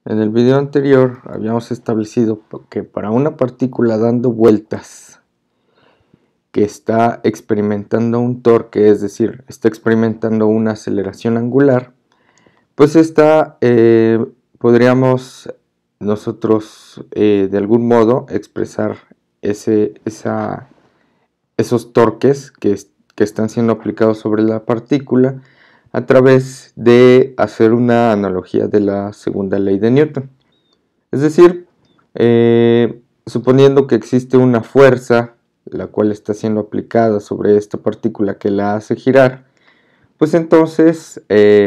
En el video anterior habíamos establecido que para una partícula dando vueltas que está experimentando un torque, es decir, está experimentando una aceleración angular, pues esta podríamos nosotros de algún modo expresar esos torques que están siendo aplicados sobre la partícula a través de hacer una analogía de la segunda ley de Newton. Es decir, suponiendo que existe una fuerza la cual está siendo aplicada sobre esta partícula que la hace girar, pues entonces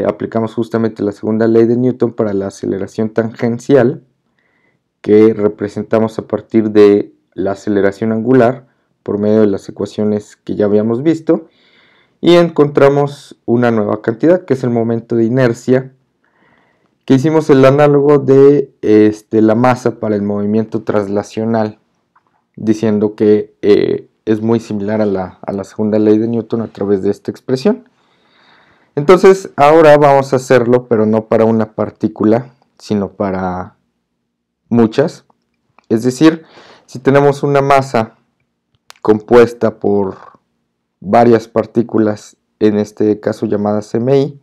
aplicamos justamente la segunda ley de Newton para la aceleración tangencial que representamos a partir de la aceleración angular por medio de las ecuaciones que ya habíamos visto, y encontramos una nueva cantidad que es el momento de inercia, que hicimos el análogo de la masa para el movimiento traslacional, diciendo que es muy similar a la segunda ley de Newton a través de esta expresión. Entonces ahora vamos a hacerlo, pero no para una partícula, sino para muchas. Es decir, si tenemos una masa compuesta por varias partículas, en este caso llamadas MI,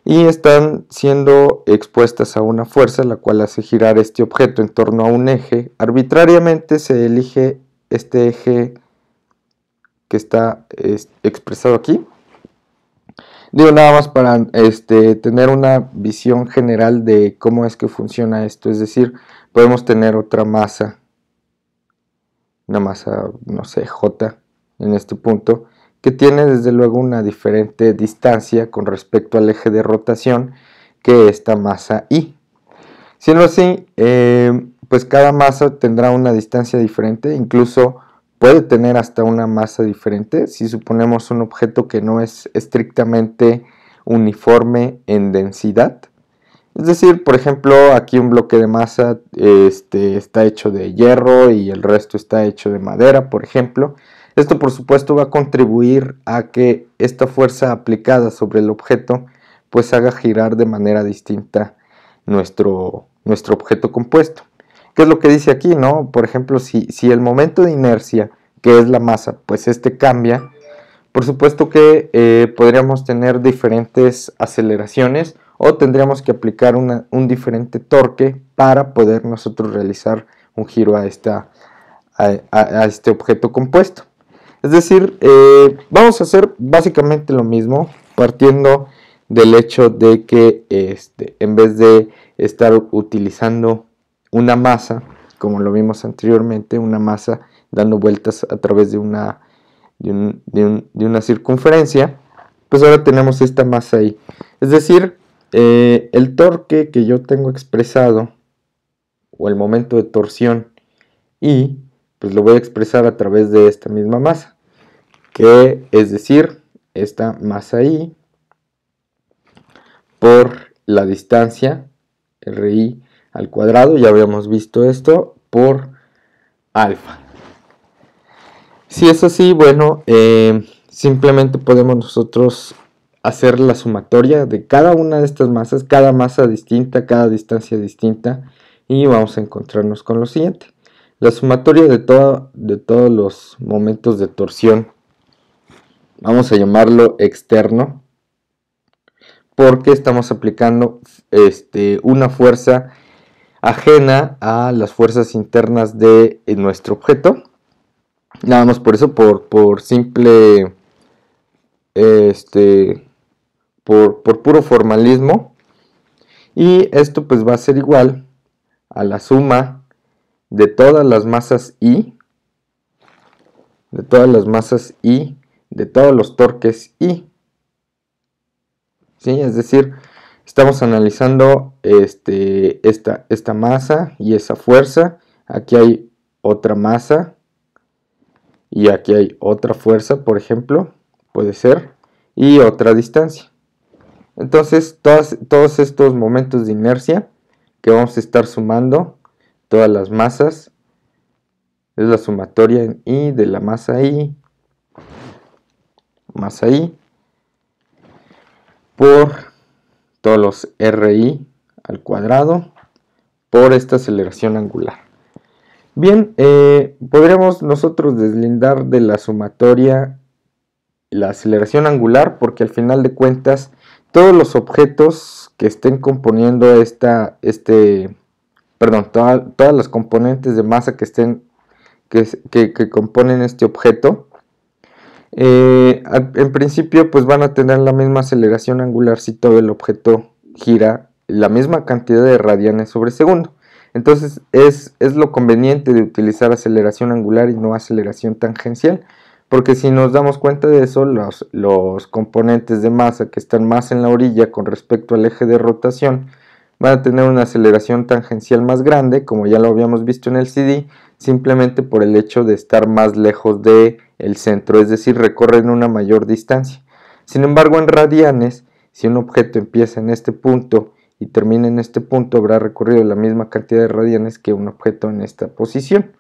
y están siendo expuestas a una fuerza la cual hace girar este objeto en torno a un eje, arbitrariamente se elige este eje que está expresado aquí. Digo nada más para tener una visión general de cómo es que funciona esto, es decir, podemos tener otra masa, una masa, no sé, J en este punto, que tiene desde luego una diferente distancia con respecto al eje de rotación que esta masa I. Siendo así, pues cada masa tendrá una distancia diferente, incluso puede tener hasta una masa diferente si suponemos un objeto que no es estrictamente uniforme en densidad. Es decir, por ejemplo, aquí un bloque de masa está hecho de hierro y el resto está hecho de madera, por ejemplo. Esto, por supuesto, va a contribuir a que esta fuerza aplicada sobre el objeto pues haga girar de manera distinta nuestro objeto compuesto. ¿Qué es lo que dice aquí, no? Por ejemplo, si el momento de inercia, que es la masa, pues cambia, por supuesto que podríamos tener diferentes aceleraciones o tendríamos que aplicar un diferente torque para poder nosotros realizar un giro a este objeto compuesto. Es decir, vamos a hacer básicamente lo mismo, partiendo del hecho de que en vez de estar utilizando una masa, como lo vimos anteriormente, una masa dando vueltas a través de una circunferencia, pues ahora tenemos esta masa ahí. Es decir, el torque que yo tengo expresado, o el momento de torsión, y pues lo voy a expresar a través de esta misma masa, que es decir, esta masa I por la distancia RI al cuadrado, ya habíamos visto esto, por alfa. Si es así, bueno, simplemente podemos nosotros hacer la sumatoria de cada una de estas masas, cada masa distinta, cada distancia distinta, y vamos a encontrarnos con lo siguiente. La sumatoria de todos los momentos de torsión, vamos a llamarlo externo, porque estamos aplicando una fuerza ajena a las fuerzas internas de nuestro objeto. Nada más por eso, por simple, por puro formalismo. Y esto pues va a ser igual a la suma de todas las masas I, de todas los torques I. ¿Sí? Es decir, estamos analizando esta masa y esa fuerza. Aquí hay otra masa y aquí hay otra fuerza, por ejemplo, puede ser, y otra distancia. Entonces todos estos momentos de inercia que vamos a estar sumando, todas las masas, es la sumatoria en I de la masa I por todos los RI al cuadrado por esta aceleración angular. Bien, podríamos nosotros deslindar de la sumatoria la aceleración angular, porque al final de cuentas todos los objetos que estén componiendo todas las componentes de masa que componen este objeto, en principio pues van a tener la misma aceleración angular si todo el objeto gira la misma cantidad de radianes sobre segundo. Entonces es lo conveniente de utilizar aceleración angular y no aceleración tangencial, porque si nos damos cuenta de eso, los componentes de masa que están más en la orilla con respecto al eje de rotación van a tener una aceleración tangencial más grande, como ya lo habíamos visto en el CD, simplemente por el hecho de estar más lejos del centro, es decir, recorren una mayor distancia. Sin embargo, en radianes, si un objeto empieza en este punto y termina en este punto, habrá recorrido la misma cantidad de radianes que un objeto en esta posición.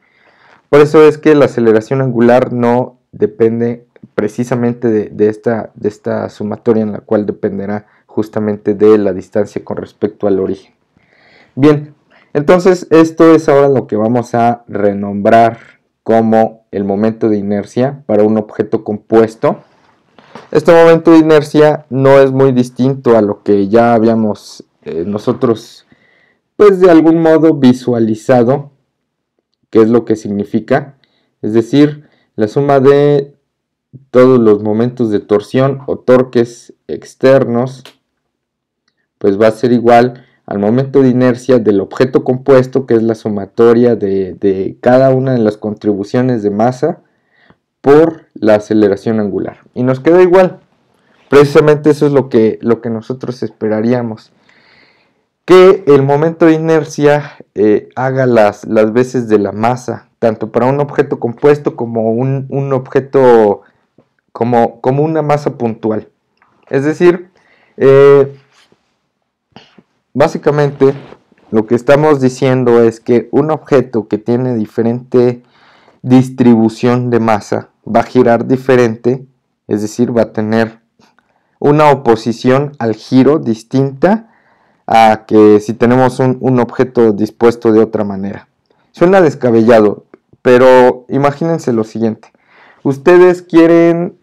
Por eso es que la aceleración angular no depende precisamente de esta sumatoria, en la cual dependerá justamente de la distancia con respecto al origen. Bien, entonces esto es ahora lo que vamos a renombrar como el momento de inercia para un objeto compuesto. Este momento de inercia no es muy distinto a lo que ya habíamos nosotros pues de algún modo visualizado qué es lo que significa, es decir, la suma de todos los momentos de torsión o torques externos pues va a ser igual al momento de inercia del objeto compuesto, que es la sumatoria de cada una de las contribuciones de masa por la aceleración angular, y nos queda igual. Precisamente eso es lo que nosotros esperaríamos, que el momento de inercia haga las veces de la masa, tanto para un objeto compuesto como un objeto como una masa puntual. Es decir, básicamente lo que estamos diciendo es que un objeto que tiene diferente distribución de masa va a girar diferente, es decir, va a tener una oposición al giro distinta a que si tenemos un objeto dispuesto de otra manera. Suena descabellado, pero imagínense lo siguiente. Ustedes quieren,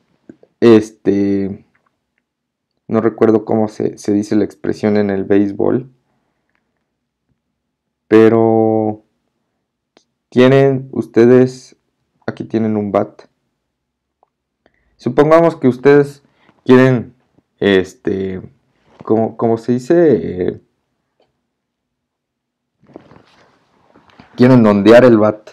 no recuerdo cómo se dice la expresión en el béisbol, pero quieren ustedes, aquí tienen un bat. Supongamos que ustedes quieren, como se dice, quieren ondear el bat,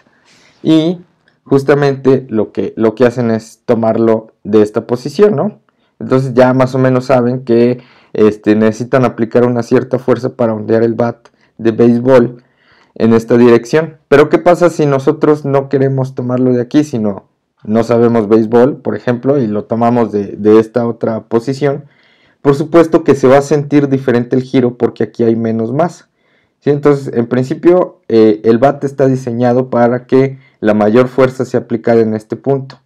y justamente lo que hacen es tomarlo de esta posición, ¿no? Entonces ya más o menos saben que necesitan aplicar una cierta fuerza para ondear el bat de béisbol en esta dirección. Pero ¿qué pasa si nosotros no queremos tomarlo de aquí, sino no sabemos béisbol, por ejemplo, y lo tomamos de esta otra posición? Por supuesto que se va a sentir diferente el giro, porque aquí hay menos masa, ¿sí? Entonces, en principio, el bat está diseñado para que la mayor fuerza sea aplicada en este punto.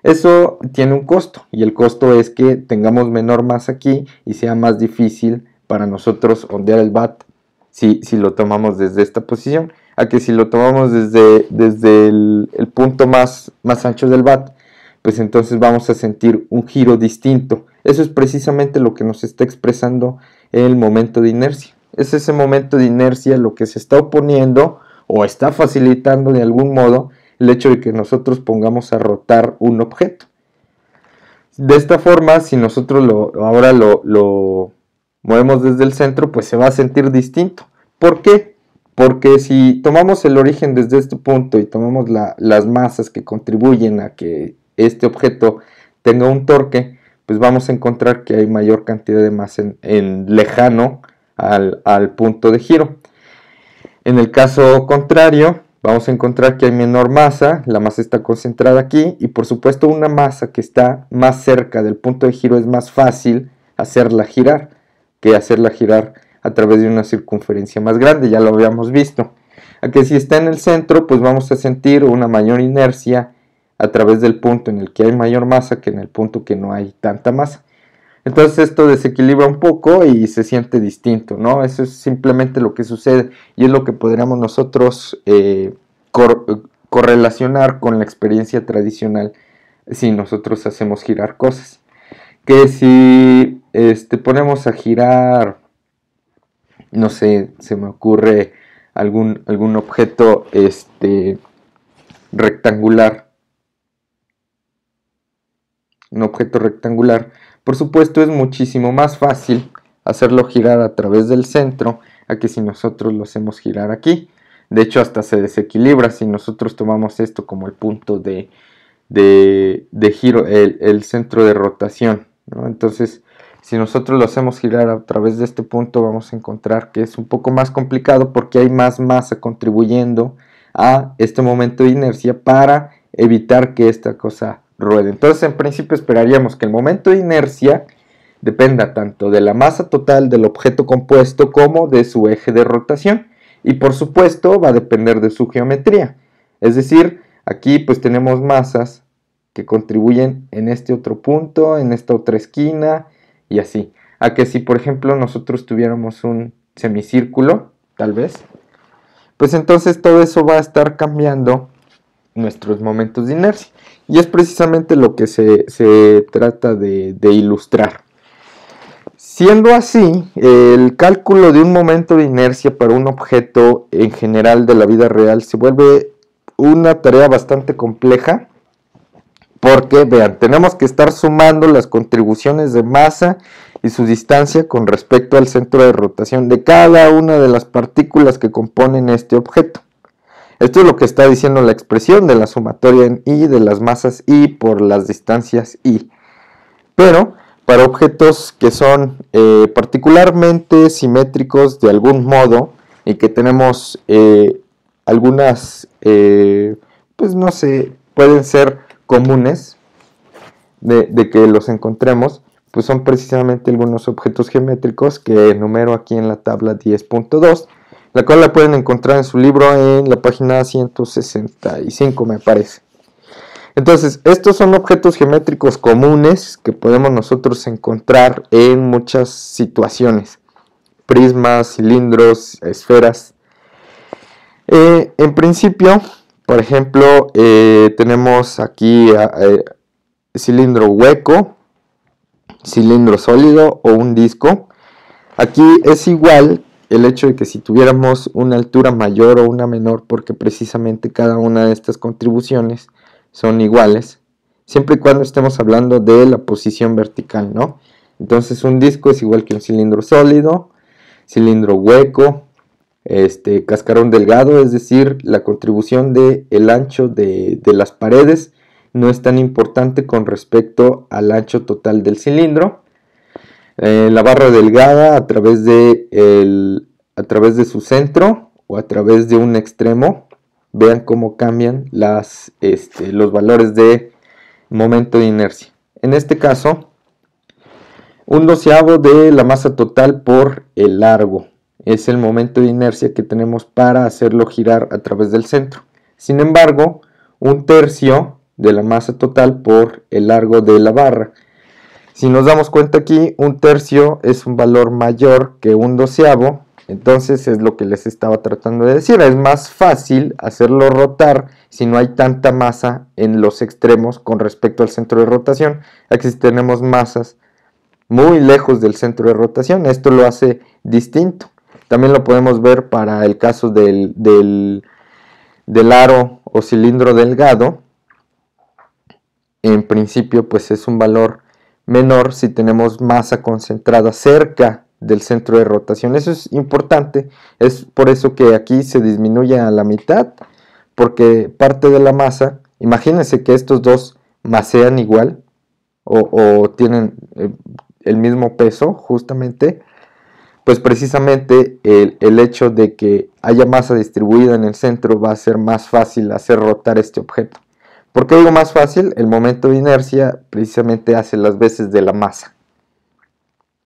Eso tiene un costo, y el costo es que tengamos menor masa aquí y sea más difícil para nosotros ondear el bat si lo tomamos desde esta posición, a que si lo tomamos desde el punto más ancho del bat, pues entonces vamos a sentir un giro distinto. Eso es precisamente lo que nos está expresando el momento de inercia. Es ese momento de inercia lo que se está oponiendo o está facilitando de algún modo el hecho de que nosotros pongamos a rotar un objeto. De esta forma, si nosotros ahora lo movemos desde el centro, pues se va a sentir distinto. ¿Por qué? Porque si tomamos el origen desde este punto y tomamos las masas que contribuyen a que este objeto tenga un torque, pues vamos a encontrar que hay mayor cantidad de masa en lejano al punto de giro. En el caso contrario, vamos a encontrar que hay menor masa, la masa está concentrada aquí, y por supuesto una masa que está más cerca del punto de giro es más fácil hacerla girar que hacerla girar a través de una circunferencia más grande, ya lo habíamos visto. A que si está en el centro, pues vamos a sentir una mayor inercia a través del punto en el que hay mayor masa que en el punto que no hay tanta masa. Entonces esto desequilibra un poco y se siente distinto, ¿no? Eso es simplemente lo que sucede y es lo que podríamos nosotros correlacionar con la experiencia tradicional si nosotros hacemos girar cosas. Que si ponemos a girar, no sé, se me ocurre algún objeto rectangular, un objeto rectangular, por supuesto es muchísimo más fácil hacerlo girar a través del centro a que si nosotros lo hacemos girar aquí. De hecho hasta se desequilibra si nosotros tomamos esto como el punto de giro, el centro de rotación, ¿no? Entonces si nosotros lo hacemos girar a través de este punto vamos a encontrar que es un poco más complicado porque hay más masa contribuyendo a este momento de inercia para evitar que esta cosa ruede. Entonces en principio esperaríamos que el momento de inercia dependa tanto de la masa total del objeto compuesto como de su eje de rotación y por supuesto va a depender de su geometría. Es decir, aquí pues tenemos masas que contribuyen en este otro punto, en esta otra esquina y así. A que si por ejemplo nosotros tuviéramos un semicírculo, tal vez, pues entonces todo eso va a estar cambiando nuestros momentos de inercia. Y es precisamente lo que se trata de ilustrar. Siendo así, el cálculo de un momento de inercia para un objeto en general de la vida real se vuelve una tarea bastante compleja porque, vean, tenemos que estar sumando las contribuciones de masa y su distancia con respecto al centro de rotación de cada una de las partículas que componen este objeto. Esto es lo que está diciendo la expresión de la sumatoria en I de las masas I por las distancias I. Pero para objetos que son particularmente simétricos de algún modo y que tenemos algunas, pues no sé, pueden ser comunes de que los encontremos, pues son precisamente algunos objetos geométricos que enumero aquí en la tabla 10.2, la cual la pueden encontrar en su libro en la página 165 me parece. Entonces, estos son objetos geométricos comunes que podemos nosotros encontrar en muchas situaciones. Prismas, cilindros, esferas. En principio, por ejemplo, tenemos aquí cilindro hueco, cilindro sólido o un disco. Aquí es igual el hecho de que si tuviéramos una altura mayor o una menor, porque precisamente cada una de estas contribuciones son iguales, siempre y cuando estemos hablando de la posición vertical, ¿no? Entonces un disco es igual que un cilindro sólido, cilindro hueco, cascarón delgado, es decir, la contribución del ancho de las paredes no es tan importante con respecto al ancho total del cilindro. La barra delgada a través de su centro o a través de un extremo. Vean cómo cambian los valores de momento de inercia. En este caso, 1/12 de la masa total por el largo. Es el momento de inercia que tenemos para hacerlo girar a través del centro. Sin embargo, 1/3 de la masa total por el largo de la barra. Si nos damos cuenta aquí, 1/3 es un valor mayor que 1/12. Entonces es lo que les estaba tratando de decir. Es más fácil hacerlo rotar si no hay tanta masa en los extremos con respecto al centro de rotación. Aquí tenemos masas muy lejos del centro de rotación. Esto lo hace distinto. También lo podemos ver para el caso del aro o cilindro delgado. En principio pues es un valor menor si tenemos masa concentrada cerca del centro de rotación. Eso es importante, es por eso que aquí se disminuye a la mitad, porque parte de la masa, imagínense que estos dos masean igual o tienen el mismo peso justamente, pues precisamente el hecho de que haya masa distribuida en el centro va a ser más fácil hacer rotar este objeto. ¿Por qué digo más fácil? El momento de inercia precisamente hace las veces de la masa.